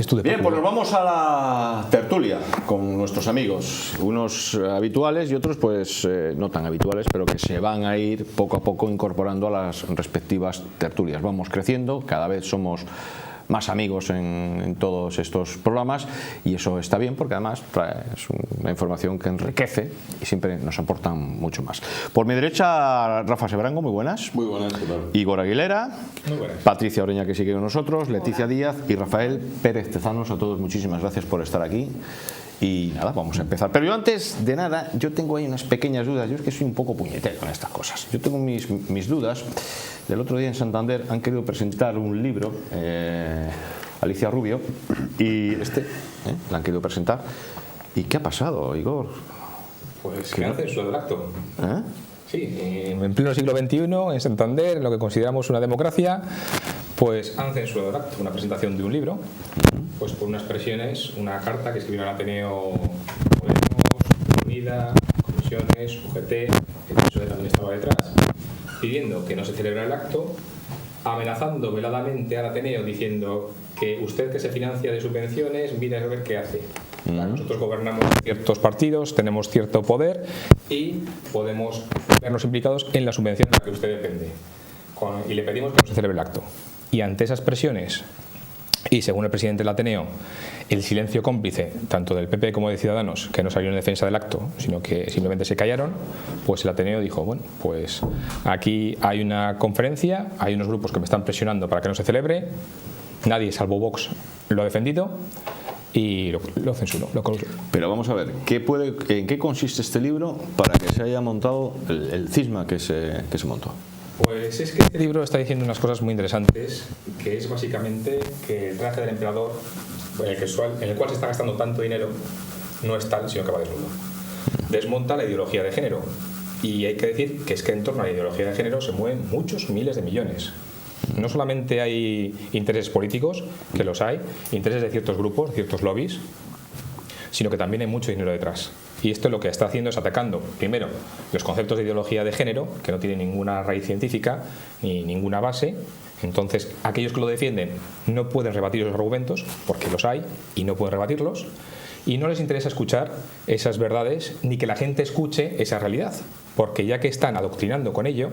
estudio. Bien, pues nos vamos a la tertulia con nuestros amigos, unos habituales y otros pues no tan habituales, pero que se van a ir poco a poco incorporando a las respectivas tertulias. Vamos creciendo, cada vez somos más amigos en todos estos programas y eso está bien porque además es una información que enriquece y siempre nos aportan mucho más. Por mi derecha, Rafa Sebrango, muy buenas. Muy buenas, claro. Igor Aguilera, muy buenas. Patricia Oreña, que sigue con nosotros, Leticia Díaz y Rafael Pérez Tezanos. A todos muchísimas gracias por estar aquí. Y nada, vamos a empezar. Pero yo antes de nada, yo tengo ahí unas pequeñas dudas. Yo es que soy un poco puñetero con estas cosas. Yo tengo mis dudas. Del otro día en Santander han querido presentar un libro, Alicia Rubio, y la han querido presentar. ¿Y qué ha pasado, Igor? Pues que han censurado el acto. ¿Eh? Sí, en pleno siglo XXI, en Santander, en lo que consideramos una democracia, pues han censurado el acto, una presentación de un libro, pues por unas presiones, una carta que escribieron al Ateneo Podemos, Unida, Comisiones, UGT, el PSOE también estaba detrás, pidiendo que no se celebrara el acto, amenazando veladamente al Ateneo diciendo que usted que se financia de subvenciones, mire a ver qué hace. Nosotros gobernamos ciertos partidos, tenemos cierto poder y podemos vernos implicados en la subvención de la que usted depende. Y le pedimos que no se celebre el acto. Y ante esas presiones, y según el presidente del Ateneo, el silencio cómplice, tanto del PP como de Ciudadanos, que no salió en defensa del acto, sino que simplemente se callaron, pues el Ateneo dijo, bueno, pues aquí hay una conferencia, hay unos grupos que me están presionando para que no se celebre, nadie salvo Vox lo ha defendido, y lo censuró, lo clausuró. Pero vamos a ver, ¿en qué consiste este libro para que se haya montado el cisma que se montó? Pues es que este libro está diciendo unas cosas muy interesantes, que es básicamente que el traje del emperador, en el cual se está gastando tanto dinero, no es tal, sino que va desnudo. Desmonta la ideología de género. Y hay que decir que es que en torno a la ideología de género se mueven muchos miles de millones. No solamente hay intereses políticos, que los hay, intereses de ciertos grupos, ciertos lobbies, sino que también hay mucho dinero detrás. Y esto lo que está haciendo es atacando, primero, los conceptos de ideología de género, que no tienen ninguna raíz científica ni ninguna base. Entonces, aquellos que lo defienden no pueden rebatir esos argumentos, porque los hay y no pueden rebatirlos. Y no les interesa escuchar esas verdades ni que la gente escuche esa realidad, porque ya que están adoctrinando con ello,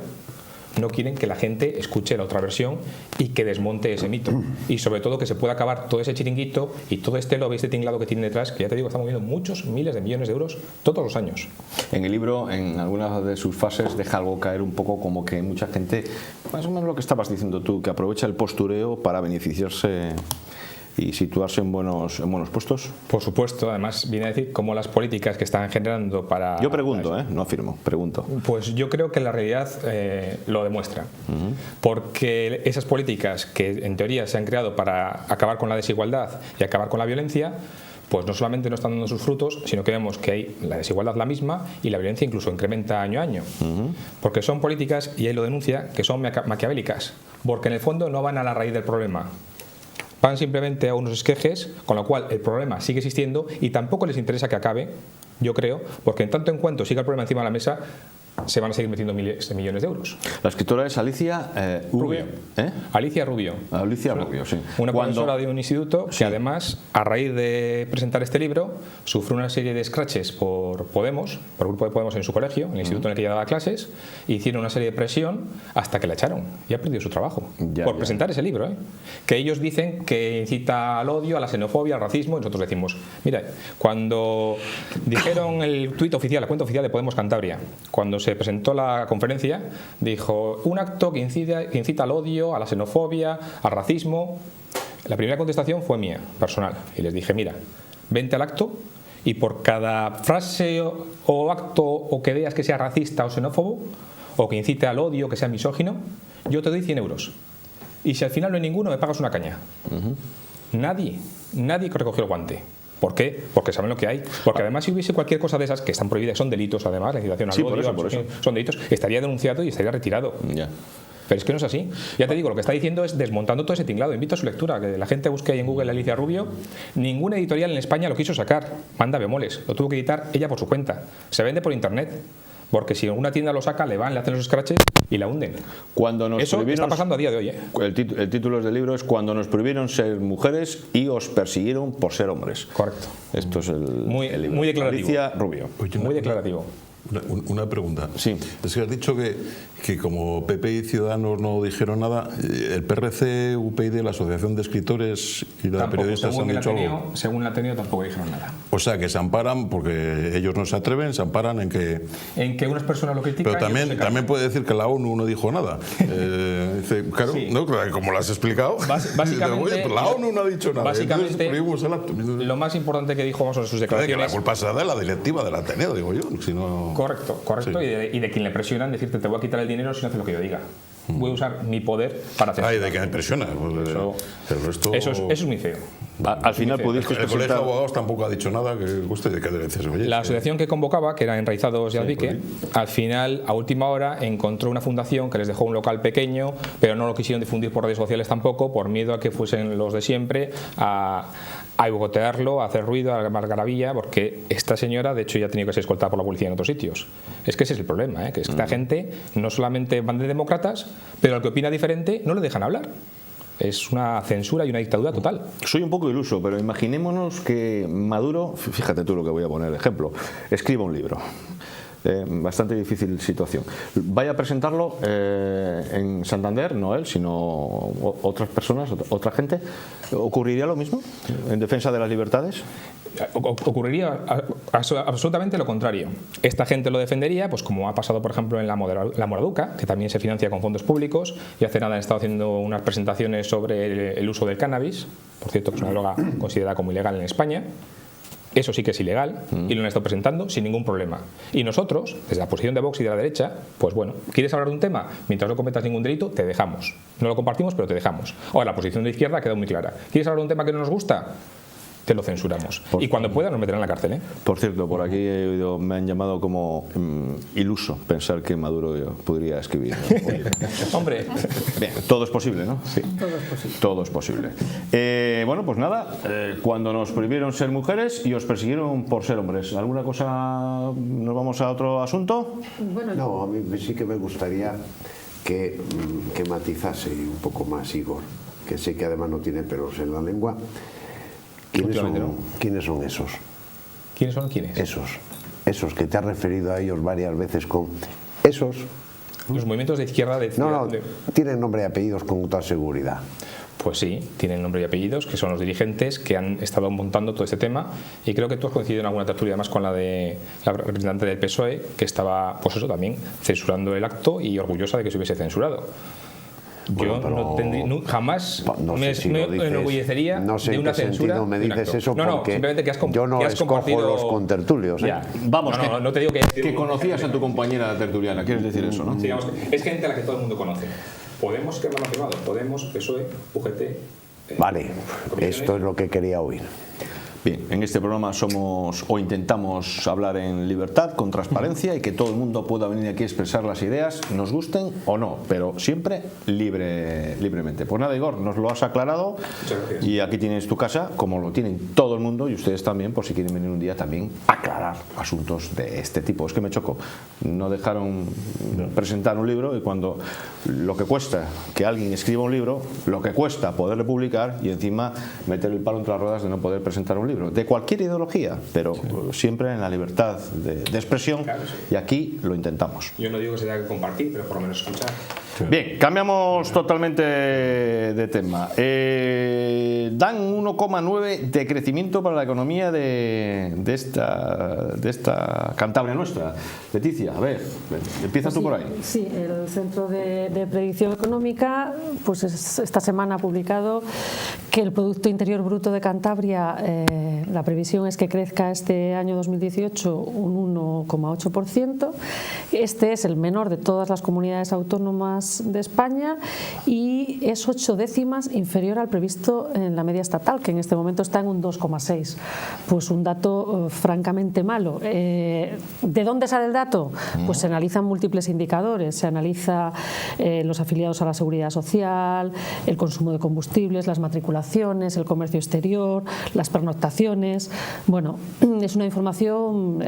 no quieren que la gente escuche la otra versión y que desmonte ese mito. Y sobre todo que se pueda acabar todo ese chiringuito y todo este lobby, este tinglado que tienen detrás, que ya te digo, está moviendo muchos miles de millones de euros todos los años. En el libro, en algunas de sus fases, deja algo caer un poco como que mucha gente, más o menos lo que estabas diciendo tú, que aprovecha el postureo para beneficiarse y situarse en buenos puestos. Por supuesto, además viene a decir cómo las políticas que están generando para... Yo pregunto, no afirmo, pregunto. Pues yo creo que la realidad lo demuestra, porque esas políticas que en teoría se han creado para acabar con la desigualdad y acabar con la violencia, pues no solamente no están dando sus frutos, sino que vemos que hay la desigualdad la misma y la violencia incluso incrementa año a año. Porque son políticas, y él lo denuncia, que son maquiavélicas, porque en el fondo no van a la raíz del problema. Van simplemente a unos esquejes, con lo cual el problema sigue existiendo y tampoco les interesa que acabe, yo creo, porque en tanto en cuanto siga el problema encima de la mesa, se van a seguir metiendo miles de millones de euros. La escritora es Alicia Rubio. Alicia Rubio. Alicia Rubio, sí. Una profesora de un instituto que además, a raíz de presentar este libro, sufrió una serie de scratches por Podemos, por el grupo de Podemos en su colegio, en el instituto en el que ella daba clases, e hicieron una serie de presión hasta que la echaron y ha perdido su trabajo por presentar ese libro. Que ellos dicen que incita al odio, a la xenofobia, al racismo, y nosotros decimos, mira, cuando dijeron el tuit oficial, la cuenta oficial de Podemos Cantabria, cuando se presentó la conferencia, dijo un acto que incita al odio, a la xenofobia, al racismo. La primera contestación fue mía, personal, y les dije, mira, vente al acto y por cada frase o acto o que veas que sea racista o xenófobo o que incite al odio, que sea misógino, yo te doy 100 euros. Y si al final no hay ninguno, me pagas una caña. Nadie recogió el guante. ¿Por qué? Porque saben lo que hay. Porque además si hubiese cualquier cosa de esas, que están prohibidas, son delitos además, la incitación al odio, por eso. son delitos, estaría denunciado y estaría retirado. Pero es que no es así. Ya te digo, lo que está diciendo es desmontando todo ese tinglado. Invito a su lectura, que la gente busque ahí en Google Alicia Rubio. Ninguna editorial en España lo quiso sacar. Manda bemoles. Lo tuvo que editar ella por su cuenta. Se vende por internet. porque si alguna tienda lo saca, le hacen los scratches y la hunden. Cuando nos Eso está pasando a día de hoy. El título del libro es Cuando nos prohibieron ser mujeres y os persiguieron por ser hombres. Correcto. Esto es el libro. Muy declarativo. Alicia Rubio. Oye, Muy declarativo. Una pregunta. Sí. Es que has dicho que como PP y Ciudadanos no dijeron nada, el PRC, UPyD, la Asociación de Escritores y la de Periodistas han dicho algo. Según la Ateneo tampoco dijeron nada. O sea, que se amparan, porque ellos no se atreven, se amparan en que... En que unas personas lo critican. Pero también puede decir que la ONU no dijo nada. Dice, claro, Sí. ¿no? Como lo has explicado. Básicamente, Oye, pues la ONU no ha dicho nada. Básicamente, prohibimos el acto. lo más importante que dijo sobre sus Que declaraciones... la culpa será de la directiva del Ateneo, digo yo. Si no... Correcto. Sí. Y de quien le presionan decirte te voy a quitar el dinero si no haces lo que yo diga. Voy a usar mi poder para hacer Ay, de que me presiona. El resto... eso es muy feo. Al final pudiste El Colegio de presentar... Abogados tampoco ha dicho nada que guste de qué dices. Oye, La asociación que convocaba, que era Enraizados y Albique, al final, a última hora, encontró una fundación que les dejó un local pequeño, pero no lo quisieron difundir por redes sociales tampoco, por miedo a que fuesen los de siempre a boicotearlo, a hacer ruido, a algarabía, porque esta señora, de hecho, ya ha tenido que ser escoltada por la policía en otros sitios. Es que ese es el problema, que esta gente no solamente van de demócratas, pero al que opina diferente no le dejan hablar. Es una censura y una dictadura total. Soy un poco iluso, pero imaginémonos que Maduro, fíjate tú lo que voy a poner de ejemplo, escriba un libro. Bastante difícil situación. Vaya a presentarlo en Santander, no él, sino otras personas, otra gente. ¿Ocurriría lo mismo en defensa de las libertades? Ocurriría absolutamente lo contrario. Esta gente lo defendería, pues como ha pasado por ejemplo en la Moraduca, que también se financia con fondos públicos, y hace nada han estado haciendo unas presentaciones sobre el uso del cannabis, por cierto que es una droga considerada como ilegal en España. Eso sí que es ilegal y lo han estado presentando sin ningún problema. Y nosotros, desde la posición de Vox y de la derecha, pues bueno, ¿quieres hablar de un tema? Mientras no cometas ningún delito, te dejamos. No lo compartimos, pero te dejamos. Ahora, la posición de la izquierda ha quedado muy clara. ¿Quieres hablar de un tema que no nos gusta? Te lo censuramos. Y cuando pueda nos meterán en la cárcel. Por cierto, por aquí he oído, me han llamado como iluso pensar que Maduro podría escribir, ¿no? Hombre. Bien, todo es posible, ¿no? Sí. Todo es posible. Bueno, pues nada, cuando nos prohibieron ser mujeres y os persiguieron por ser hombres. ¿Alguna cosa? ¿Nos vamos a otro asunto? Bueno, no, a mí sí que me gustaría que matizase un poco más Igor, que sé que además no tiene pelos en la lengua. ¿Quiénes son esos? ¿Quiénes son quiénes? Esos que te has referido a ellos varias veces con esos. Los movimientos de izquierda tienen nombre y apellidos con toda seguridad. Pues sí, tienen nombre y apellidos, que son los dirigentes que han estado montando todo este tema, y creo que tú has coincidido en alguna tertulia además con la de la representante del PSOE, que estaba, pues eso también, censurando el acto y orgullosa de que se hubiese censurado. Yo jamás me enorgullecería de una censura. No me dices eso porque simplemente que yo no escojo los contertulios. Vamos, no te digo que conocías a tu compañera tertuliana, quieres decir eso, ¿no? Digamos, es gente a la que todo el mundo conoce. Podemos, que han firmado, Podemos, PSOE, UGT. Vale, esto es lo que quería oír. Bien, en este programa somos o intentamos hablar en libertad, con transparencia y que todo el mundo pueda venir aquí a expresar las ideas, nos gusten o no, pero siempre libremente. Pues nada, Igor, nos lo has aclarado y aquí tienes tu casa, como lo tienen todo el mundo y ustedes también, por si quieren venir un día también a aclarar asuntos de este tipo. Es que me chocó, no dejaron presentar un libro y cuando lo que cuesta que alguien escriba un libro, lo que cuesta poderle publicar y encima meter el palo entre las ruedas de no poder presentar un libro. De cualquier ideología, pero siempre en la libertad de expresión, y aquí lo intentamos. Yo no digo que se tenga que compartir, pero por lo menos escuchar. Bien, cambiamos totalmente de tema. Dan 1,9 de crecimiento para la economía de esta Cantabria nuestra. Leticia, a ver, empieza tú por ahí. Sí, el Centro de Predicción Económica pues esta semana ha publicado que el Producto Interior Bruto de Cantabria, la previsión es que crezca este año 2018 un 1,8%. Este es el menor de todas las comunidades autónomas décimas de España y es 8 décimas inferior al previsto en la media estatal, que en este momento está en un 2,6. Pues un dato francamente malo. ¿De dónde sale el dato? Pues se analizan múltiples indicadores. Se analiza los afiliados a la Seguridad Social, el consumo de combustibles, las matriculaciones, el comercio exterior, las pernoctaciones. Bueno, es una información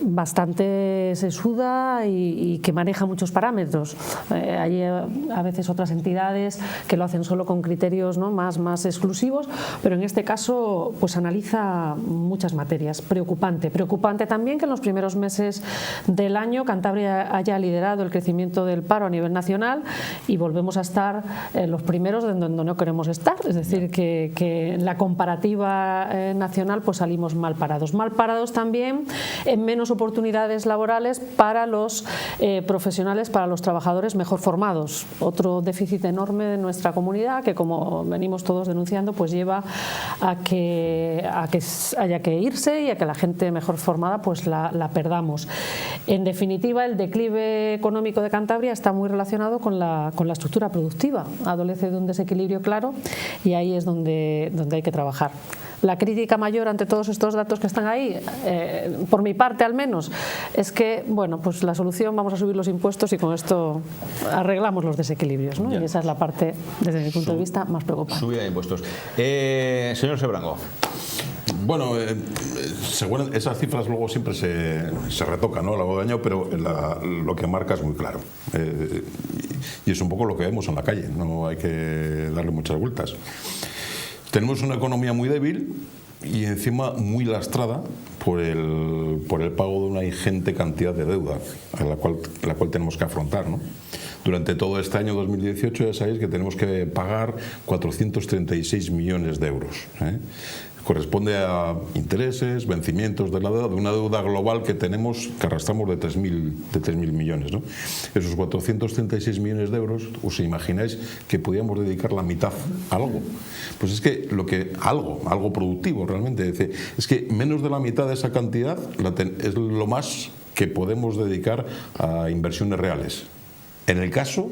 bastante sesuda y que maneja muchos parámetros. Hay a veces otras entidades que lo hacen solo con criterios, ¿no?, más exclusivos, pero en este caso pues analiza muchas materias. Preocupante también que en los primeros meses del año Cantabria haya liderado el crecimiento del paro a nivel nacional y volvemos a estar los primeros donde no queremos estar, es decir, que en la comparativa nacional pues salimos mal parados también en menos oportunidades laborales para los profesionales, para los trabajadores mejor formados. Otro déficit enorme de nuestra comunidad que, como venimos todos denunciando, pues lleva a que haya que irse y a que la gente mejor formada pues la perdamos. En definitiva, el declive económico de Cantabria está muy relacionado con la estructura productiva. Adolece de un desequilibrio claro y ahí es donde hay que trabajar. La crítica mayor ante todos estos datos que están ahí, por mi parte al menos, es que, bueno, pues la solución, vamos a subir los impuestos y con esto arreglamos los desequilibrios, ¿no? Y esa es la parte, desde mi punto de vista, más preocupante. Subida de impuestos. Señor Sebrango. Bueno, según esas cifras luego siempre se retocan, ¿no?, a lo largo del año, pero lo que marca es muy claro. Y es un poco lo que vemos en la calle, no hay que darle muchas vueltas. Tenemos una economía muy débil y encima muy lastrada por el pago de una ingente cantidad de deuda a la cual tenemos que afrontar, ¿no? Durante todo este año 2018 ya sabéis que tenemos que pagar 436 millones de euros. Corresponde a intereses, vencimientos de la deuda, de una deuda global que arrastramos de 3.000 millones, ¿no? Esos 436 millones de euros, ¿os imagináis que podíamos dedicar la mitad a algo? Pues es que algo productivo realmente, es que menos de la mitad de esa cantidad es lo más que podemos dedicar a inversiones reales. En el caso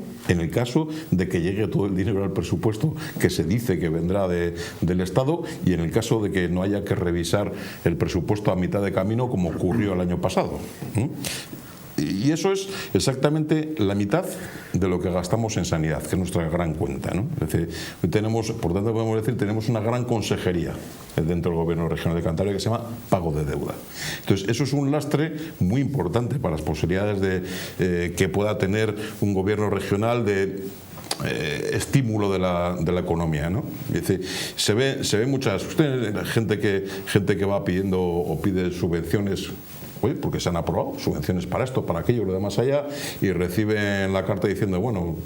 de que llegue todo el dinero al presupuesto que se dice que vendrá del Estado y en el caso de que no haya que revisar el presupuesto a mitad de camino como ocurrió el año pasado. Y eso es exactamente la mitad de lo que gastamos en sanidad, que es nuestra gran cuenta, ¿no? Es decir, por tanto podemos decir, tenemos una gran consejería dentro del Gobierno Regional de Cantabria que se llama pago de deuda. Entonces, eso es un lastre muy importante para las posibilidades que pueda tener un gobierno regional de estímulo de la economía, ¿no? Es decir, se ve muchas gente que va pidiendo o pide subvenciones, porque se han aprobado subvenciones para esto, para aquello, lo demás allá, y reciben la carta diciendo, bueno,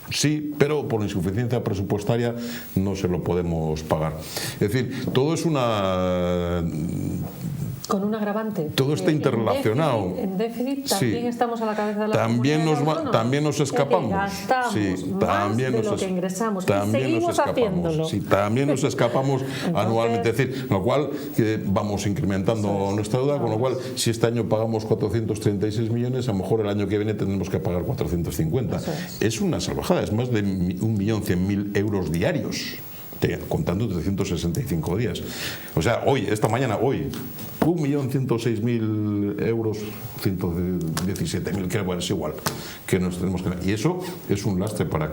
sí, pero por insuficiencia presupuestaria no se lo podemos pagar. Es decir, todo es una... Con un agravante. Todo está interrelacionado. En déficit también estamos a la cabeza de la también nos escapamos. Gastamos más de lo que ingresamos. También y seguimos haciéndolo. Sí, también nos escapamos anualmente. Es decir, lo cual vamos incrementando nuestra deuda, con lo cual si este año pagamos 436 millones, a lo mejor el año que viene tendremos que pagar 450. Es una salvajada, es más de 1.100.000 euros diarios, contando 365 días. O sea, esta mañana, 1.106.000 euros, 117.000, que bueno, es igual, que nos tenemos que... Y eso es un lastre para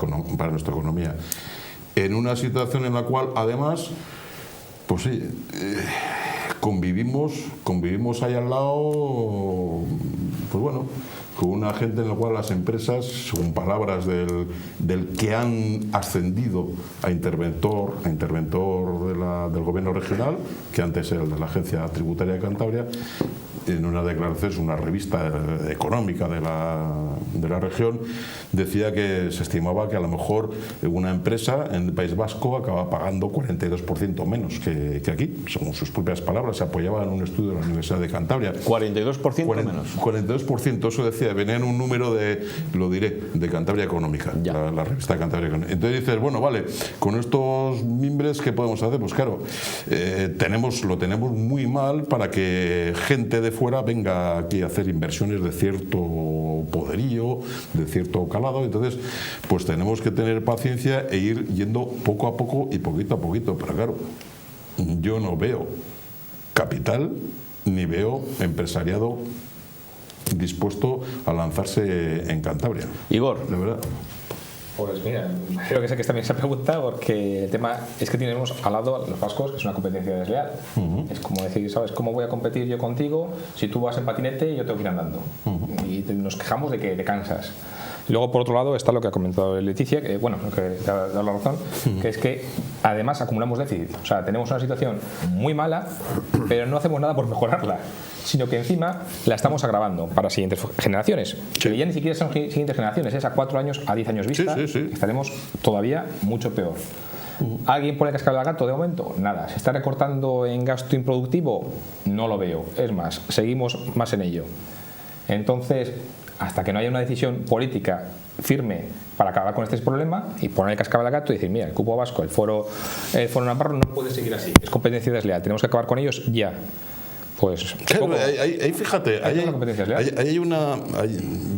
nuestra economía. En una situación en la cual, además, pues sí, convivimos ahí al lado, pues bueno, con una gente en la cual las empresas, según palabras del que han ascendido a interventor del gobierno regional, que antes era el de la Agencia Tributaria de Cantabria, en una declaración, una revista económica de la región, decía que se estimaba que a lo mejor una empresa en el País Vasco acaba pagando 42% menos que aquí, según sus propias palabras. Se apoyaba en un estudio de la Universidad de Cantabria. 42% menos. 42%, eso decía, venía en un número de Cantabria Económica, la revista de Cantabria Económica. Entonces dices, bueno, vale, con estos mimbres, ¿qué podemos hacer? Pues claro, lo tenemos muy mal para que gente de fuera venga aquí a hacer inversiones de cierto poderío, de cierto calado. Entonces, pues tenemos que tener paciencia e ir yendo poco a poco y poquito a poquito. Pero claro, yo no veo capital ni veo empresariado dispuesto a lanzarse en Cantabria. Igor, de verdad. Pues mira, creo que sé que es también esa pregunta, porque el tema es que tenemos al lado a los vascos, que es una competencia desleal. Es como decir, ¿sabes cómo voy a competir yo contigo si tú vas en patinete y yo tengo que ir andando? Y nos quejamos de que te cansas. Luego, por otro lado, está lo que ha comentado Leticia, que, bueno, que te ha dado la razón, que es que además acumulamos déficit. O sea, tenemos una situación muy mala, pero no hacemos nada por mejorarla, sino que encima la estamos agravando para siguientes generaciones. Que ya ni siquiera son siguientes generaciones, es a 4 años, a 10 años vista, estaremos todavía mucho peor. ¿Alguien pone cascabel al gato de momento? Nada. ¿Se está recortando en gasto improductivo? No lo veo. Es más, seguimos más en ello. Entonces, hasta que no haya una decisión política firme para acabar con este problema y poner el cascabel al gato y decir, mira, el cupo vasco, el foro navarro no puede seguir así, es competencia desleal, tenemos que acabar con ellos ya. Pues claro, ahí fíjate,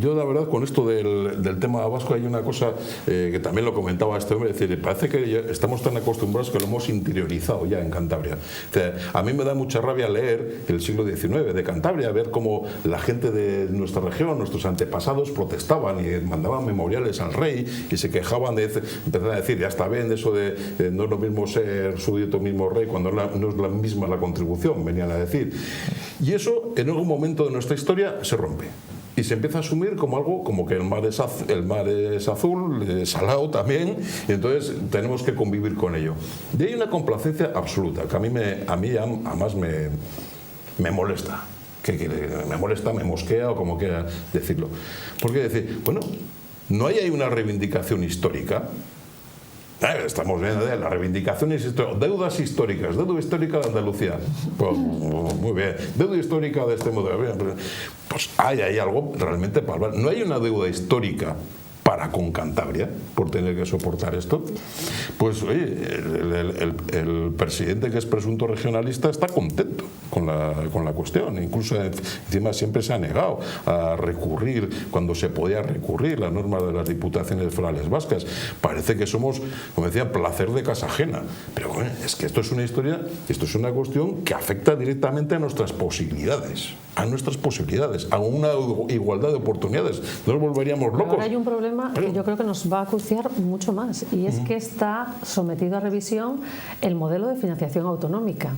yo la verdad con esto del tema vasco hay una cosa que también lo comentaba este hombre, es decir, parece que estamos tan acostumbrados que lo hemos interiorizado ya en Cantabria. O sea, a mí me da mucha rabia leer el siglo XIX de Cantabria, ver cómo la gente de nuestra región, nuestros antepasados protestaban y mandaban memoriales al rey y se quejaban empezaron a decir, ya está bien, eso de no es lo mismo ser súbdito mismo rey cuando no es la misma la contribución, venían a decir. Y eso en algún momento de nuestra historia se rompe y se empieza a asumir como algo como que el mar es azul, salado también, y entonces tenemos que convivir con ello. Y hay una complacencia absoluta que a mí además me molesta. Me molesta, me mosquea o como quiera decirlo. Porque decir, bueno, no hay ahí una reivindicación histórica. Estamos viendo las reivindicaciones, deudas históricas, deuda histórica de Andalucía. Pues, muy bien, deuda histórica de este modo. Pues hay algo realmente para hablar. No hay una deuda histórica para con Cantabria por tener que soportar esto. Pues oye, el presidente que es presunto regionalista está contento con la cuestión, incluso encima siempre se ha negado a recurrir cuando se podía recurrir la norma de las diputaciones forales vascas. Parece que somos, como decía, placer de casa ajena, pero bueno, es que esto es una historia, esto es una cuestión que afecta directamente a nuestras posibilidades, a una igualdad de oportunidades. No nos volveríamos locos. Ahora hay un problema que yo creo que nos va a acuciar mucho más, y es que está sometido a revisión el modelo de financiación autonómica.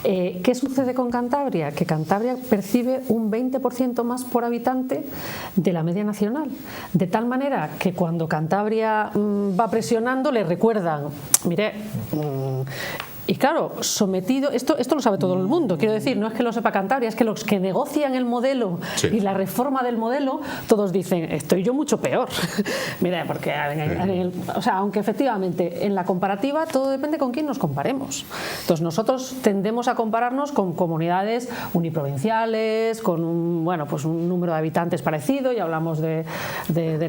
¿Qué sucede con Cantabria? Que Cantabria percibe un 20% más por habitante de la media nacional, de tal manera que cuando Cantabria va presionando le recuerdan, mire, y claro, sometido, esto lo sabe todo el mundo, quiero decir, no es que lo sepa Cantabria, es que los que negocian el modelo y la reforma del modelo, todos dicen, estoy yo mucho peor. Mira, porque o sea, aunque efectivamente en la comparativa todo depende con quién nos comparemos. Entonces nosotros tendemos a compararnos con comunidades uniprovinciales, con un número de habitantes parecido, y hablamos de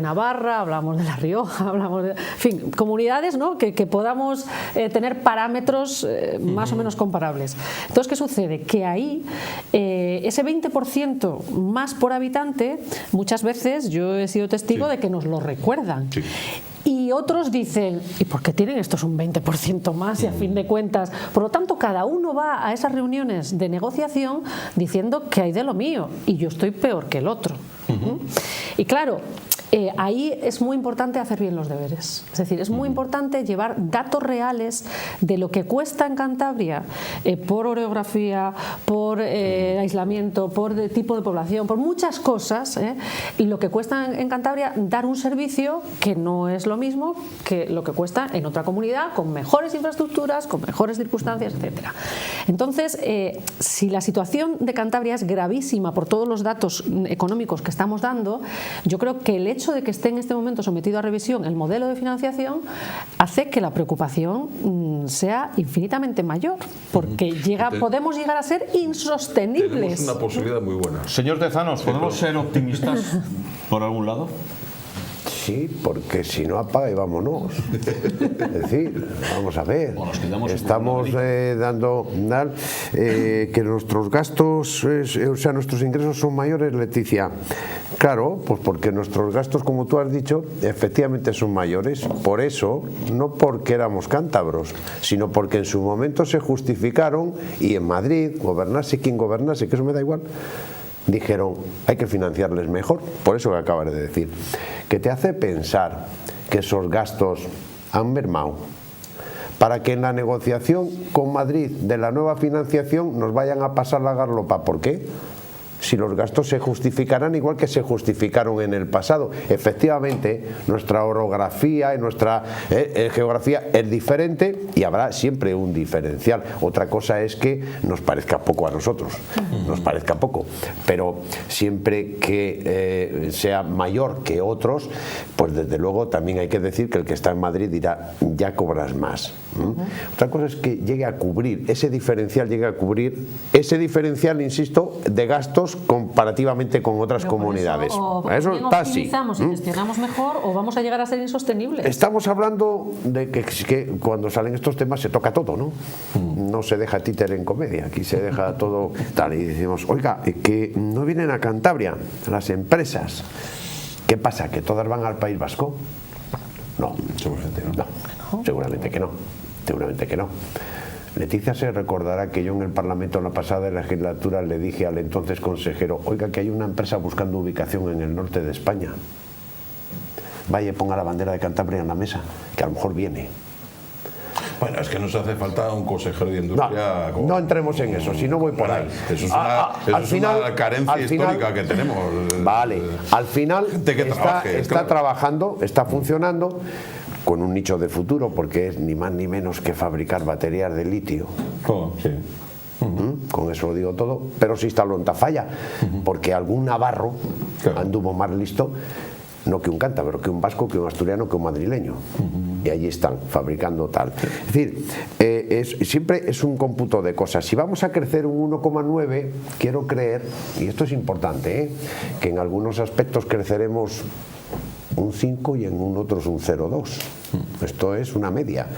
Navarra, hablamos de La Rioja, hablamos de, en fin, comunidades, ¿no?, que podamos tener parámetros más o menos comparables. Entonces, ¿qué sucede? Que ahí ese 20% más por habitante, muchas veces yo he sido testigo de que nos lo recuerdan. Y otros dicen, ¿y por qué tienen estos un 20% más? Y a fin de cuentas, por lo tanto, cada uno va a esas reuniones de negociación diciendo que hay de lo mío y yo estoy peor que el otro. Y claro, ahí es muy importante hacer bien los deberes. Es decir, es muy importante llevar datos reales de lo que cuesta en Cantabria por orografía, por aislamiento, por tipo de población, por muchas cosas, y lo que cuesta en Cantabria dar un servicio que no es lo mismo que lo que cuesta en otra comunidad con mejores infraestructuras, con mejores circunstancias, etc. Entonces, si la situación de Cantabria es gravísima por todos los datos económicos que estamos dando, yo creo que el hecho de que esté en este momento sometido a revisión el modelo de financiación hace que la preocupación sea infinitamente mayor, porque podemos llegar a ser insostenibles. Tenemos una posibilidad muy buena. Señor Tezanos, ¿podemos ser optimistas por algún lado? Sí, porque si no apaga y vámonos. Es decir, vamos a ver, estamos dando que nuestros gastos, o sea, nuestros ingresos son mayores, Leticia. Claro, pues porque nuestros gastos, como tú has dicho, efectivamente son mayores. Por eso, no porque éramos cántabros, sino porque en su momento se justificaron, y en Madrid, gobernase quien gobernase, que eso me da igual, dijeron, hay que financiarles mejor. Por eso que acabas de decir, que te hace pensar que esos gastos han mermado, para que en la negociación con Madrid de la nueva financiación nos vayan a pasar la garlopa. ¿Por qué? Si los gastos se justificarán igual que se justificaron en el pasado. Efectivamente, nuestra orografía y nuestra geografía es diferente y habrá siempre un diferencial. Otra cosa es que nos parezca poco a nosotros, nos parezca poco, pero siempre que sea mayor que otros, pues desde luego también hay que decir que el que está en Madrid dirá, ya cobras más. Otra cosa es que llegue a cubrir, ese diferencial llegue a cubrir, ese diferencial, insisto, de gastos comparativamente con otras comunidades. Eso optimizamos y gestionamos mejor, o vamos a llegar a ser insostenibles. Estamos hablando de que cuando salen estos temas se toca todo, ¿no? No se deja títer en comedia, aquí se deja todo tal, y decimos, oiga, que no vienen a Cantabria las empresas. ¿Qué pasa? ¿Que todas van al País Vasco? No, seguramente no. No, seguramente que no. Seguramente que no. Leticia se recordará que yo en el Parlamento en la pasada legislatura le dije al entonces consejero, oiga, que hay una empresa buscando ubicación en el norte de España. Vaya y ponga la bandera de Cantabria en la mesa, que a lo mejor viene. Bueno, es que nos hace falta un consejero de industria. No entremos en eso, si no voy por ahí. Eso es una carencia histórica que tenemos. Vale, al final está trabajando, está funcionando con un nicho de futuro, porque es ni más ni menos que fabricar baterías de litio. Sí. Con eso lo digo todo, pero sí instaló en Tafalla, porque algún navarro anduvo más listo, no que un cántabro, que un vasco, que un asturiano, que un madrileño. Y allí están, fabricando tal. Es decir, siempre es un cómputo de cosas. Si vamos a crecer un 1,9, quiero creer, y esto es importante, que en algunos aspectos creceremos un 5 y en otros un 0,2. Esto es una media.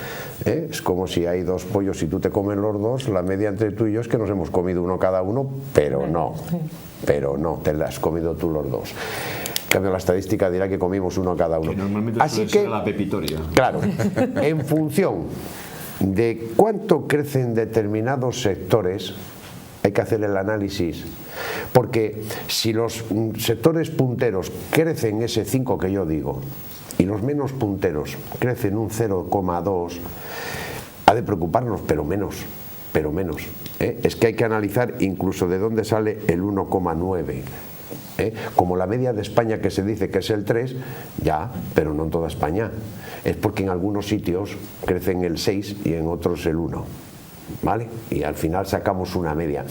Es como si hay dos pollos y tú te comes los dos, la media entre tú y yo es que nos hemos comido uno cada uno, pero no, te la has comido tú los dos. En cambio, la estadística dirá que comimos uno cada uno. Que normalmente así que, la pepitoria. Claro, en función de cuánto crecen determinados sectores, hay que hacer el análisis, porque si los sectores punteros crecen ese 5 que yo digo y los menos punteros crecen un 0,2, ha de preocuparnos, pero menos. Es que hay que analizar incluso de dónde sale el 1,9. Como la media de España, que se dice que es el 3, ya, pero no en toda España. Es porque en algunos sitios crecen el 6 y en otros el 1. ¿Vale? Y al final sacamos una media.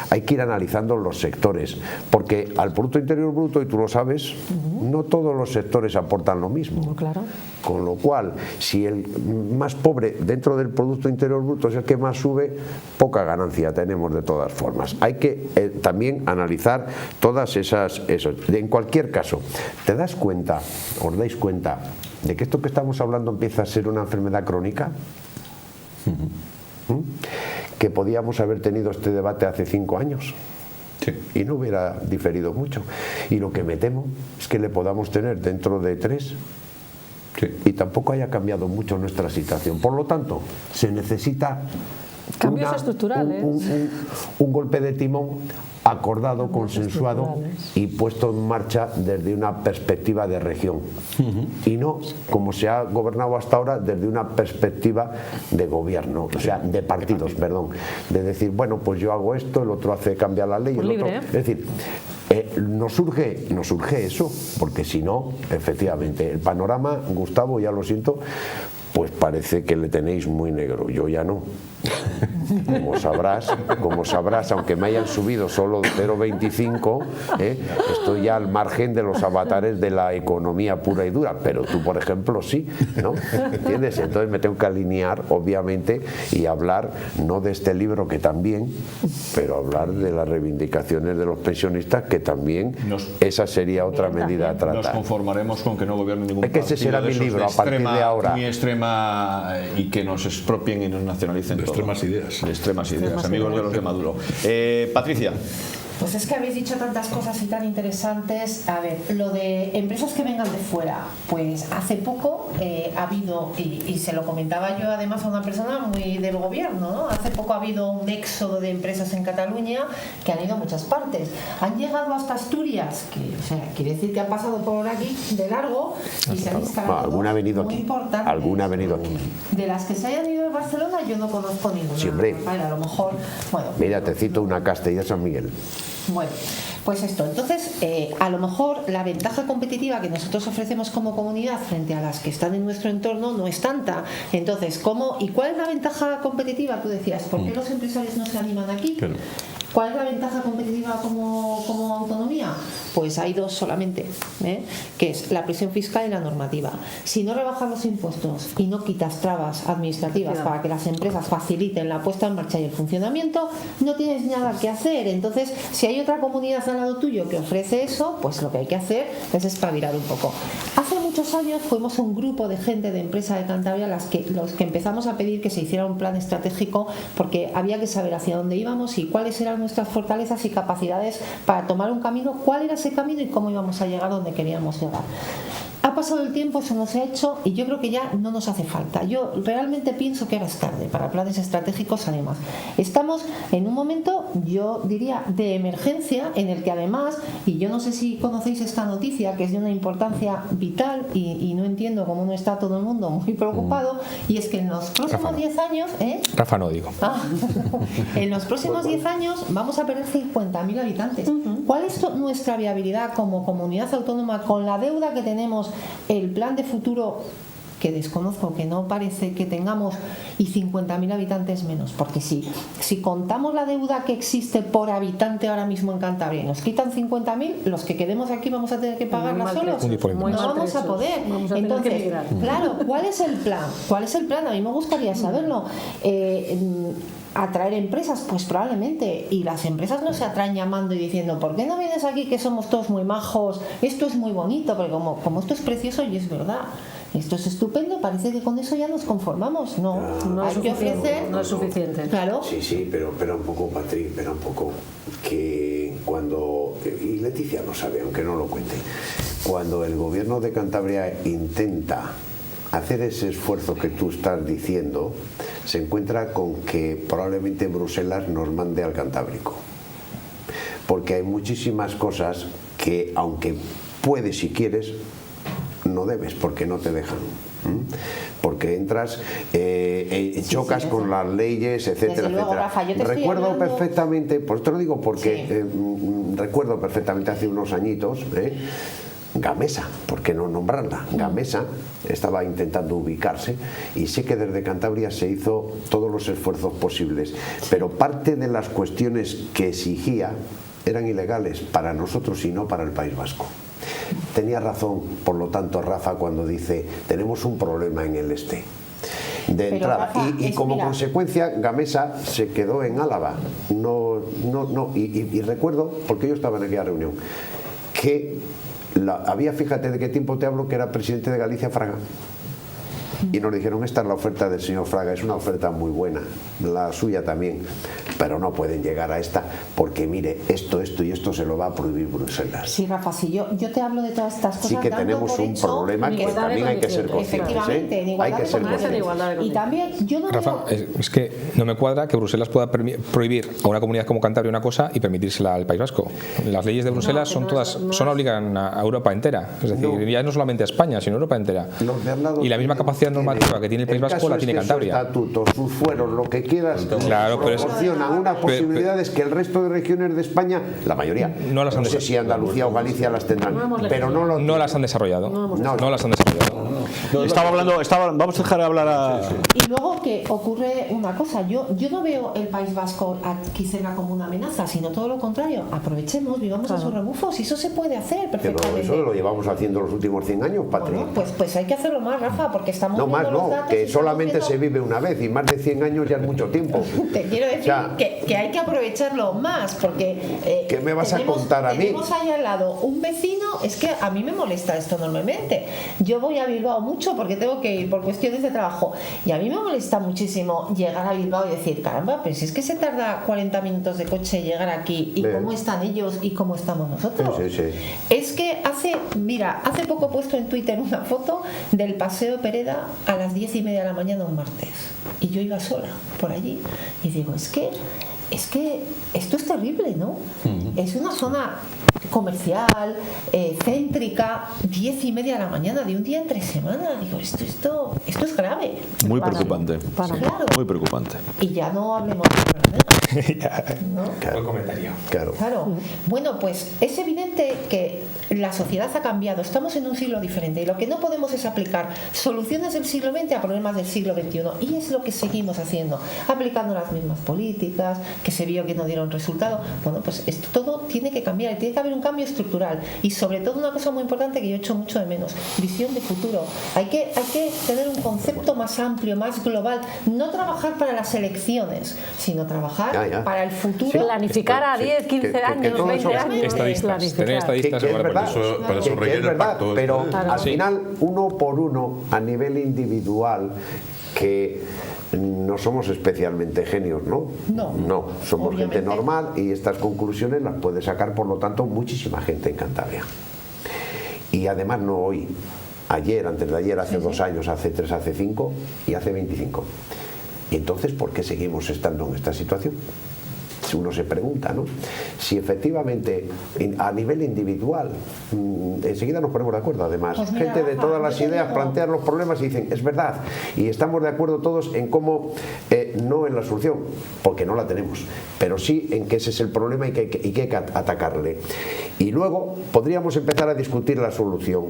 Hay que ir analizando los sectores, porque al Producto Interior Bruto, y tú lo sabes, no todos los sectores aportan lo mismo. Claro. Con lo cual, si el más pobre dentro del Producto Interior Bruto es el que más sube, poca ganancia tenemos de todas formas. Hay que también analizar todas esas. En cualquier caso, ¿te das cuenta, os dais cuenta, de que esto que estamos hablando empieza a ser una enfermedad crónica? Que podíamos haber tenido este debate hace 5 años y no hubiera diferido mucho, y lo que me temo es que le podamos tener dentro de 3 y tampoco haya cambiado mucho nuestra situación. Por lo tanto, se necesita cambios estructurales, un golpe de timón acordado, consensuado y puesto en marcha desde una perspectiva de región, y no como se ha gobernado hasta ahora desde una perspectiva de gobierno, o sea, de partidos, perdón, de decir, bueno, pues yo hago esto, el otro hace cambiar la ley, el otro, es decir, nos surge eso, porque si no, efectivamente, el panorama, Gustavo, ya lo siento, pues parece que le tenéis muy negro, yo ya no. como sabrás, aunque me hayan subido solo 0,25, estoy ya al margen de los avatares de la economía pura y dura, pero tú, por ejemplo, sí, ¿no? ¿Entiendes? Entonces me tengo que alinear, obviamente, y hablar no de este libro, que también, pero hablar de las reivindicaciones de los pensionistas, que también esa sería otra medida a tratar. Nos conformaremos con que no gobierne ningún partido. Ese será mi libro a partir de ahora. Muy extrema, y que nos expropien y nos nacionalicen todo. Extremas ideas. De extremas ideas, amigos de los de Maduro. Patricia. Pues es que habéis dicho tantas cosas y tan interesantes. A ver, lo de empresas que vengan de fuera, pues hace poco ha habido, y se lo comentaba yo además a una persona muy del gobierno, ¿no? Hace poco ha habido un éxodo de empresas en Cataluña que han ido a muchas partes. Han llegado hasta Asturias, que o sea, quiere decir que han pasado por aquí de largo y se han instalado. Alguna ha venido aquí. Alguna ha venido aquí. De las que se hayan ido a Barcelona yo no conozco ninguna. Sí, hombre. Vale, a lo mejor, bueno. Mira, te cito una Castilla San Miguel. Bueno, pues esto, entonces a lo mejor la ventaja competitiva que nosotros ofrecemos como comunidad frente a las que están en nuestro entorno no es tanta. Entonces, ¿cómo y cuál es la ventaja competitiva? Tú decías, ¿por qué los empresarios no se animan aquí? Claro. ¿Cuál es la ventaja competitiva como autonomía? Pues hay dos solamente, que es la presión fiscal y la normativa. Si no rebajas los impuestos y no quitas trabas administrativas para que las empresas faciliten la puesta en marcha y el funcionamiento, no tienes nada que hacer. Entonces, si hay otra comunidad al lado tuyo que ofrece eso, pues lo que hay que hacer es espabilar un poco. Hace muchos años fuimos un grupo de gente de empresa de Cantabria los que empezamos a pedir que se hiciera un plan estratégico, porque había que saber hacia dónde íbamos y cuáles eran nuestras fortalezas y capacidades para tomar un camino, cuál era ese camino y cómo íbamos a llegar donde queríamos llegar. Ha pasado el tiempo, eso no se ha hecho y yo creo que ya no nos hace falta. Yo realmente pienso que ahora es tarde para planes estratégicos. Además, estamos en un momento, yo diría, de emergencia en el que además, y yo no sé si conocéis esta noticia que es de una importancia vital y no entiendo cómo no está todo el mundo muy preocupado, y es que en los próximos 10 años... Rafa no digo. En los próximos 10 años vamos a perder 50.000 habitantes. ¿Cuál es nuestra viabilidad como comunidad autónoma con la deuda que tenemos, el plan de futuro que desconozco, que no parece que tengamos, y 50.000 habitantes menos? Porque si contamos la deuda que existe por habitante ahora mismo en Cantabria y nos quitan 50.000, los que quedemos aquí vamos a tener que pagarla solos. No vamos a poder. Entonces, claro, ¿cuál es el plan? ¿Cuál es el plan? A mí me gustaría saberlo. ¿Atraer empresas? Pues probablemente. Y las empresas no se atraen llamando y diciendo, ¿por qué no vienes aquí que somos todos muy majos? Esto es muy bonito, porque como esto es precioso y es verdad. Esto es estupendo, parece que con eso ya nos conformamos. No hay que ofrecer. No es suficiente. Claro. Sí, pero espera un poco, Patri, espera un poco. Que cuando, y Leticia lo sabe, aunque no lo cuente, cuando el gobierno de Cantabria intenta hacer ese esfuerzo que tú estás diciendo, se encuentra con que probablemente Bruselas nos mande al Cantábrico, porque hay muchísimas cosas que, aunque puedes si quieres, no debes, porque no te dejan, porque entras, chocas con las leyes, etcétera, luego, etcétera. Rafa, yo te recuerdo estoy hablando... perfectamente, pues te lo digo porque recuerdo perfectamente hace unos añitos, Gamesa, ¿por qué no nombrarla? Gamesa estaba intentando ubicarse y sé que desde Cantabria se hizo todos los esfuerzos posibles, pero parte de las cuestiones que exigía eran ilegales para nosotros y no para el País Vasco. Tenía razón, por lo tanto, Rafa, cuando dice tenemos un problema en el este de entrada, Rafa, y como consecuencia Gamesa se quedó en Álava. Y recuerdo, porque yo estaba en aquella reunión, que había, fíjate de qué tiempo te hablo, que era presidente de Galicia Fraga, y nos dijeron, esta es la oferta del señor Fraga, es una oferta muy buena, la suya también, pero no pueden llegar a esta porque mire, esto y esto se lo va a prohibir Bruselas. Sí, Rafa, si yo te hablo de todas estas cosas, sí que tenemos un problema que también hay que ser conscientes. Efectivamente, hay que ser conscientes. Y también, yo no Rafa, es que no me cuadra que Bruselas pueda prohibir a una comunidad como Cantabria una cosa y permitírsela al País Vasco. Las leyes de Bruselas son obligan a Europa entera, es decir, ya no solamente a España, sino a Europa entera. Y la misma capacidad normativa que tiene el País Vasco la tiene Cantabria. Sus estatutos, sus fueros, lo que quieras, claro, proporcionan unas posibilidades que el resto de regiones de España, la mayoría, no las han sé si Andalucía o Galicia las tendrán, pero no las han desarrollado. No las han desarrollado. Vamos a dejar hablar a... Y luego que ocurre una cosa, yo no veo el País Vasco aquí cerca como una amenaza, sino todo lo contrario. Aprovechemos, vivamos a sus rebufos y eso se puede hacer perfectamente. Pero eso lo llevamos haciendo los últimos 100 años, Patri. Bueno, pues hay que hacerlo más, Rafa, porque estamos no viendo más, los no, datos que y solamente estamos se vive una vez y más de 100 años ya es mucho tiempo. Te quiero decir, o sea, que hay que aprovecharlo más, porque ¿qué me vas a contar a mí? Tenemos ahí al lado un vecino, es que a mí me molesta esto enormemente. Yo voy a Bilbao mucho porque tengo que ir por cuestiones de trabajo y a mí me molesta muchísimo llegar a Bilbao y decir, caramba, pero si es que se tarda 40 minutos de coche llegar aquí y cómo están ellos y cómo estamos nosotros. Sí. Es que hace poco he puesto en Twitter una foto del Paseo Pereda a las 10:30 de la mañana un martes y yo iba sola por allí y digo, es que esto es terrible, ¿no? Es una zona comercial, céntrica, 10:30 de la mañana de un día entre semana. Digo, esto es grave. Muy preocupante. Claro. Muy preocupante. Y ya no hablemos de ¿no? Buen comentario. Claro. Bueno, pues es evidente que la sociedad ha cambiado. Estamos en un siglo diferente y lo que no podemos es aplicar soluciones del siglo XX a problemas del siglo XXI. Y es lo que seguimos haciendo, aplicando las mismas políticas que se vio que no dieron resultado. Bueno, pues esto todo tiene que cambiar y tiene que haber un cambio estructural y sobre todo una cosa muy importante que yo echo mucho de menos, visión de futuro. Hay que tener un concepto más amplio, más global, no trabajar para las elecciones, sino trabajar para el futuro. Sí. Planificar a 10, 15 años, 20 años. Estadistas, tener estadistas es verdad, para eso que es verdad, pero claro. al final uno por uno a nivel individual que no somos especialmente genios, ¿no? No, somos obviamente. gente normal y estas conclusiones las puede sacar por lo tanto muchísima gente en Cantabria. Y además no hoy, ayer, antes de ayer, hace 2 años, hace 3, hace 5 y hace 25. Y entonces, ¿por qué seguimos estando en esta situación? Si uno se pregunta, ¿no? Si efectivamente a nivel individual, enseguida nos ponemos de acuerdo, además, pues mira, gente de Rafa, todas las ideas plantean los problemas y dicen, es verdad, y estamos de acuerdo todos en cómo, no en la solución, porque no la tenemos, pero sí en que ese es el problema y que hay que atacarle. Y luego podríamos empezar a discutir la solución,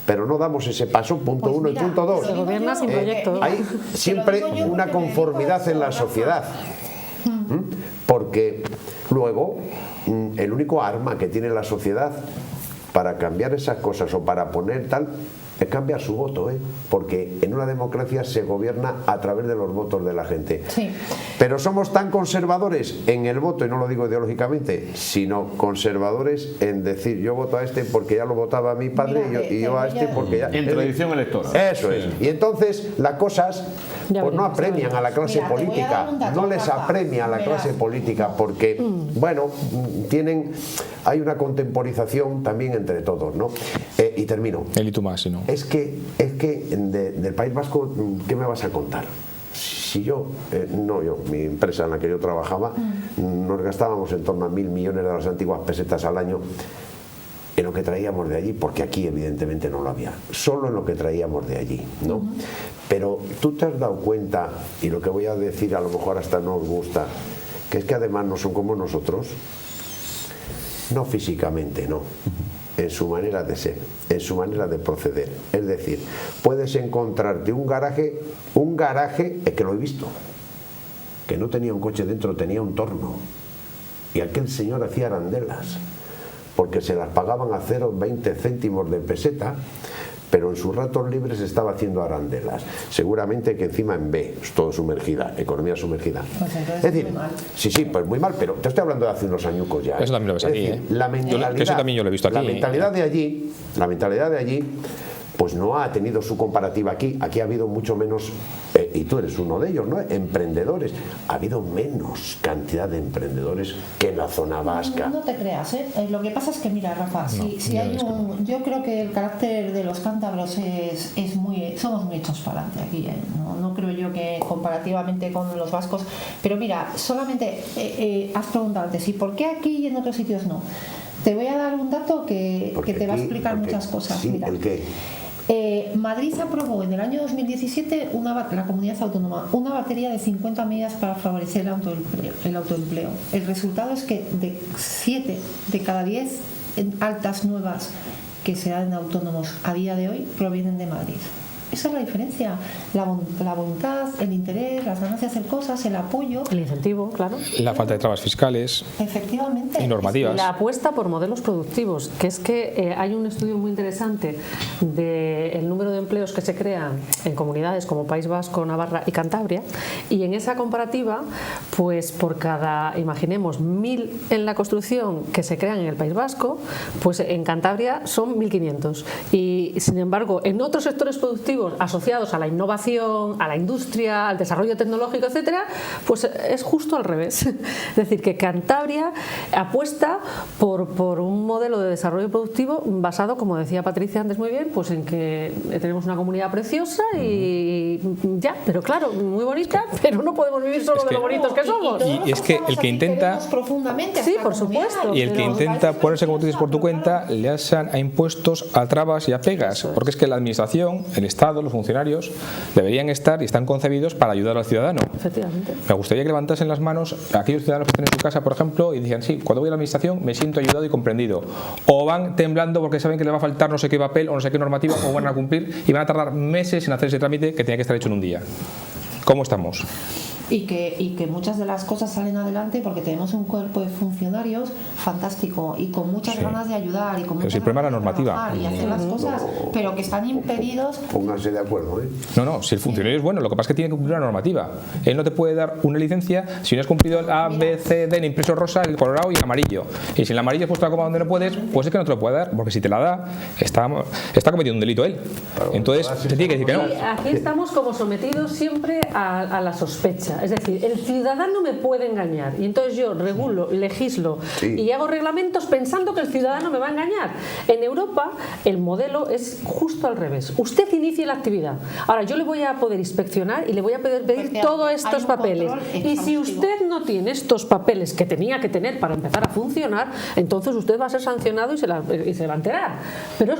pero no damos ese paso, punto Pues 1 y mira, punto 2. Se gobierna sin proyecto. Hay siempre una conformidad en la sociedad. Porque luego el único arma que tiene la sociedad para cambiar esas cosas o para poner tal es cambiar su voto, porque en una democracia se gobierna a través de los votos de la gente. Sí. Pero somos tan conservadores en el voto, y no lo digo ideológicamente, sino conservadores en decir yo voto a este porque ya lo votaba mi padre. Mira, y yo a este porque ya... En tradición electoral. Eso es. Y entonces las cosas pues no apremian a la clase Mira, te voy a política, dar un dato, no les Rafa. apremia a la Verás. clase política porque, bueno, hay una contemporización también entre todos, ¿no? Y termino. Él y tú más, si no. Es que del País Vasco, ¿qué me vas a contar? Si mi empresa en la que yo trabajaba, nos gastábamos en torno a 1.000 millones de las antiguas pesetas al año en lo que traíamos de allí, porque aquí evidentemente no lo había, solo en lo que traíamos de allí, ¿no? Pero tú te has dado cuenta, y lo que voy a decir a lo mejor hasta no os gusta, que es que además no son como nosotros, no físicamente, no, en su manera de ser, en su manera de proceder. Es decir, puedes encontrarte un garaje, es que lo he visto, que no tenía un coche dentro, tenía un torno, y aquel señor hacía arandelas, porque se las pagaban a 0,20 céntimos de peseta, pero en sus ratos libres estaba haciendo arandelas, seguramente que encima en B, todo sumergida, economía sumergida. Pues entonces es decir, muy mal. sí, pues muy mal, pero te estoy hablando de hace unos añucos ya. Eso también lo ves Es aquí, decir, la mentalidad, eso también yo lo he visto aquí. La mentalidad de allí, pues no ha tenido su comparativa aquí. Aquí ha habido mucho menos, y tú eres uno de ellos, ¿no? Emprendedores. Ha habido menos cantidad de emprendedores que en la zona vasca. No te creas, lo que pasa es que, mira, Rafa, yo creo que el carácter de los cántabros somos muy hechos para adelante aquí, no creo yo que comparativamente con los vascos, pero mira, solamente has preguntado antes, ¿y por qué aquí y en otros sitios no? Te voy a dar un dato que te va a explicar muchas cosas. Sí, mira. ¿el qué? Madrid aprobó en el año 2017, la comunidad autónoma, una batería de 50 medidas para favorecer el autoempleo. El resultado es que de 7 de cada 10 altas nuevas que se dan en autónomos a día de hoy provienen de Madrid. Esa es la diferencia, la voluntad, el interés, las ganas de hacer cosas, el apoyo. El incentivo, claro. La falta de trabas fiscales. Efectivamente. Y normativas. La apuesta por modelos productivos, que es que hay un estudio muy interesante del número de empleos que se crean en comunidades como País Vasco, Navarra y Cantabria, y en esa comparativa, pues por cada, imaginemos, 1.000 en la construcción que se crean en el País Vasco, pues en Cantabria son 1.500. Y sin embargo, en otros sectores productivos asociados a la innovación, a la industria, al desarrollo tecnológico, etcétera, pues es justo al revés. Es decir, que Cantabria apuesta por un modelo de desarrollo productivo basado, como decía Patricia antes muy bien, pues en que tenemos una comunidad preciosa y ya, pero claro, muy bonita, pero no podemos vivir solo de lo bonitos que somos. Y es que el que intenta... Sí, por supuesto. Y el que intenta ponerse, como tú dices, por tu cuenta, le asan a impuestos, a trabas y a pegas. Porque es que la administración, el Estado, los funcionarios, deberían estar y están concebidos para ayudar al ciudadano. Efectivamente. Me gustaría que levantasen las manos aquellos ciudadanos que estén en su casa, por ejemplo, y digan, sí, cuando voy a la administración me siento ayudado y comprendido. O van temblando porque saben que les va a faltar no sé qué papel o no sé qué normativa o van a cumplir y van a tardar meses en hacer ese trámite que tenía que estar hecho en un día. ¿Cómo estamos? Y que muchas de las cosas salen adelante porque tenemos un cuerpo de funcionarios fantástico y con muchas ganas de ayudar y con muchas el problema ganas es la de normativa. trabajar y hacer las cosas, pero que están impedidos. Pónganse de acuerdo, ¿eh? No, si el funcionario es bueno, lo que pasa es que tiene que cumplir una normativa. Él no te puede dar una licencia si no has cumplido el A, B, C, D, en impreso rosa, el colorado y el amarillo. Y si el amarillo es puesto la coma donde no puedes, pues es que no te lo puede dar, porque si te la da, está cometiendo un delito él. Entonces, se tiene que decir que no. Aquí estamos como sometidos siempre a la sospecha. Es decir, el ciudadano me puede engañar y entonces yo regulo, legislo y hago reglamentos pensando que el ciudadano me va a engañar. En Europa el modelo es justo al revés. Usted inicie la actividad. Ahora yo le voy a poder inspeccionar y le voy a poder pedir todos estos papeles. Y si usted no tiene estos papeles que tenía que tener para empezar a funcionar, entonces usted va a ser sancionado y se va a enterar. Pero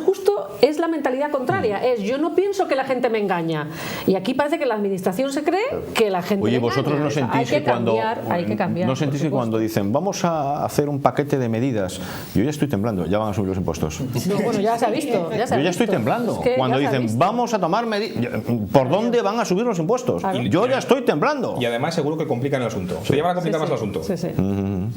es la mentalidad contraria. Yo no pienso que la gente me engaña. Y aquí parece que la administración se cree que la gente me engaña. Vosotros no sentís que cuando dicen vamos a hacer un paquete de medidas, yo ya estoy temblando, ya van a subir los impuestos. No, bueno, ya se ha visto. Yo ya estoy temblando. Cuando dicen vamos a tomar medidas, ¿por dónde van a subir los impuestos? Yo ya estoy temblando. Y además seguro que complican el asunto. Se llevan a complicar más el asunto. Sí.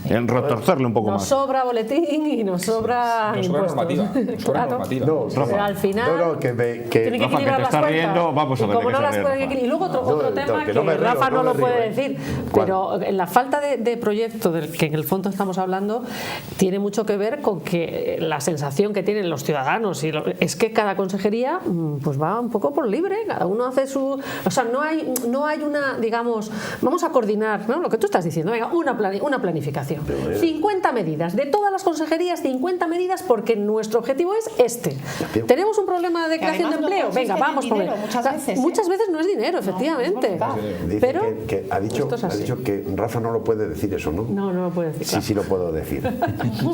En retorcerle un poco nos más. Nos sobra boletín y nos sobra normativa. Pero al final tiene que equilibrar las cuentas. Vamos a ver. Y luego otro tema que Rafa no lo puede decir, pero la falta de proyecto del que en el fondo estamos hablando tiene mucho que ver con que la sensación que tienen los ciudadanos es que cada consejería pues va un poco por libre, cada uno hace su... O sea, no hay una, digamos, vamos a coordinar, ¿no? Lo que tú estás diciendo, venga, una planificación. 50 medidas, de todas las consejerías, 50 medidas porque nuestro objetivo es este. Tenemos un problema de creación de empleo, venga, vamos por él. Muchas veces no es dinero, efectivamente. Pero ha dicho que Rafa no lo puede decir eso, ¿no? No lo puede decir. Sí lo puedo decir.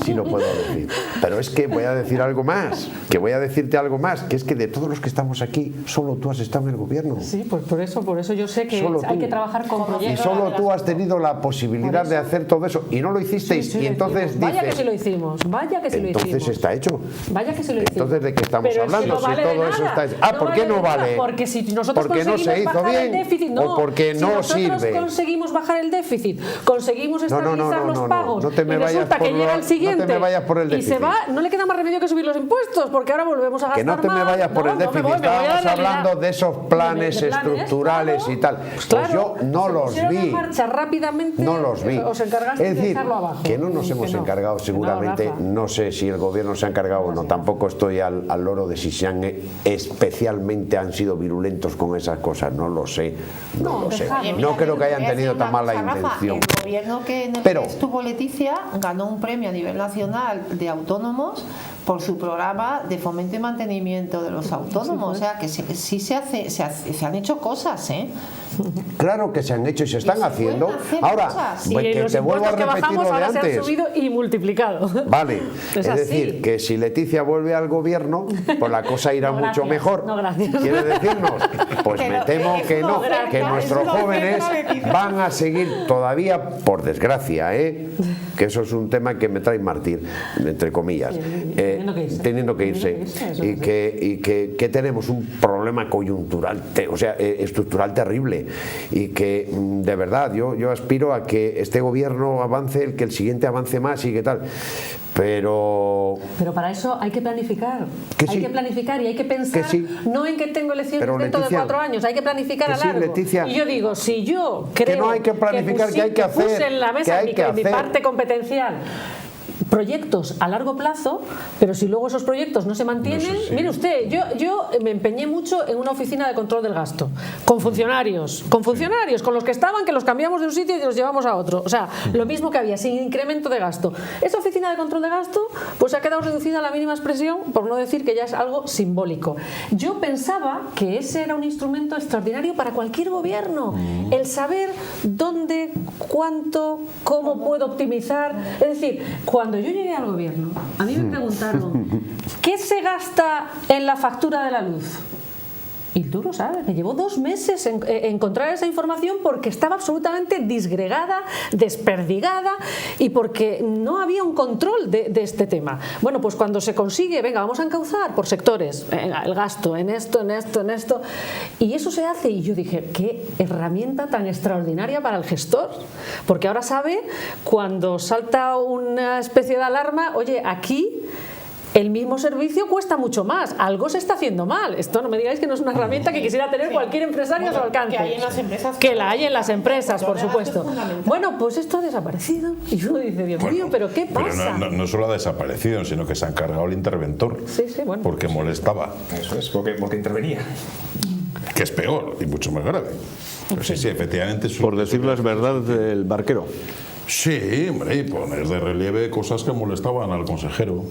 Sí lo puedo decir. Pero es que voy a decir algo más, que es que de todos los que estamos aquí, solo tú has estado en el gobierno. Sí, pues por eso yo sé que hay que trabajar con proyectos. Y solo tú has tenido la posibilidad de hacer todo eso y no lo hicisteis. Y entonces vaya que sí lo hicimos, entonces está hecho. Vaya que sí lo hicimos. Entonces, ¿de qué estamos hablando? Si todo eso está hecho. ¿Por qué no vale? Porque si nosotros conseguimos bajar el déficit, o porque no sirve. Si nosotros conseguimos bajar el déficit, conseguimos estabilizar los pagos, y resulta que llega el siguiente y se va, no le queda más remedio que subir los impuestos, porque ahora volvemos a gastar más. Que no te me vayas por el déficit, estábamos hablando de esos planes estructurales y tal. Pues yo no los vi. No los vi. Es decir, que no nos hemos encargado seguramente, no sé si el gobierno se ha encargado o no, tampoco estoy al loro de si se han especialmente han sido virulentos con esas cosas, no lo sé. No creo que hayan tenido tan mala intención. El gobierno que en el que estuvo Leticia ganó un premio a nivel nacional de autónomos por su programa de fomento y mantenimiento de los autónomos. O sea, que sí se han hecho cosas, ¿eh? Claro que se han hecho y se están haciendo. Ahora, y que los te vuelvo a impuestos que repetir bajamos lo de ahora se han antes. subido y multiplicado. Vale, Es es decir, así. que si Leticia vuelve al gobierno, pues la cosa irá No, mucho gracias. mejor. No, gracias. Quiere decirnos, pues me temo que no, que es nuestros una jóvenes oferta, Leticia. van a seguir todavía, por desgracia, que eso es un tema que me trae mártir, entre comillas, teniendo que irse. Y que tenemos un problema coyuntural, o sea, estructural terrible, y que de verdad yo aspiro a que este gobierno avance, que el siguiente avance más y que tal, pero para eso hay que planificar. Que hay sí. que planificar y hay que pensar Que sí. no en que tengo elecciones Pero, dentro Leticia, de 4 años, hay que planificar que a sí, largo. Leticia, y yo digo, si yo creo que no hay que planificar, que hay que hacer, puse en la que mesa hay que mi hacer. parte competencial proyectos a largo plazo, pero si luego esos proyectos no se mantienen, mire usted, yo me empeñé mucho en una oficina de control del gasto, con funcionarios, con los que estaban, que los cambiamos de un sitio y los llevamos a otro, o sea, lo mismo que había, sin incremento de gasto. Esa oficina de control de gasto, pues ha quedado reducida a la mínima expresión, por no decir que ya es algo simbólico. Yo pensaba que ese era un instrumento extraordinario para cualquier gobierno, el saber dónde, cuánto, cómo puedo optimizar, es decir, cuando yo llegué al gobierno, a mí me preguntaron ¿qué se gasta en la factura de la luz? Y tú lo sabes, me llevó 2 meses en encontrar esa información porque estaba absolutamente disgregada, desperdigada y porque no había un control de este tema. Bueno, pues cuando se consigue, venga, vamos a encauzar por sectores, venga, el gasto en esto, y eso se hace, y yo dije, qué herramienta tan extraordinaria para el gestor, porque ahora sabe cuando salta una especie de alarma, oye, aquí el mismo servicio cuesta mucho más, algo se está haciendo mal. Esto no me digáis que no es una herramienta que quisiera tener cualquier empresario a su alcance. Que hay en las empresas. Que la hay en las empresas, por Control de gasto supuesto. es fundamental. Bueno, pues esto ha desaparecido. Y uno dice, Dios mío, ¿pero qué pasa? Pero no solo ha desaparecido, sino que se ha encargado el interventor. Sí, bueno. Porque molestaba. Eso es, porque intervenía. Que es peor y mucho más grave. Pero sí, efectivamente. Por decir las verdades del barquero. Sí, hombre, y poner de relieve cosas que molestaban al consejero,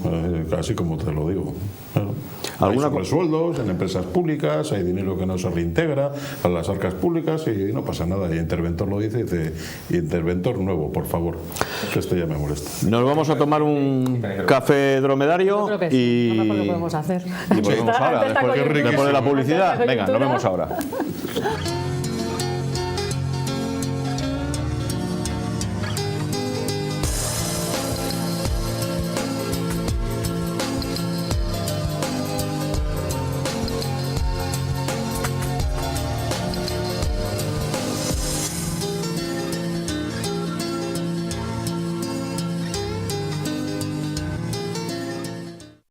casi como te lo digo. Claro. Hay sobresueldos en empresas públicas, hay dinero que no se reintegra a las arcas públicas y no pasa nada. Y el interventor lo dice, interventor nuevo, por favor, que esto ya me molesta. Nos vamos a tomar un café dromedario Yo creo que sí, y no me acuerdo qué podemos hacer. y volvemos ahora, Ante esta después coyuntura. de la publicidad. Ante esta Venga, nos coyuntura. vemos ahora.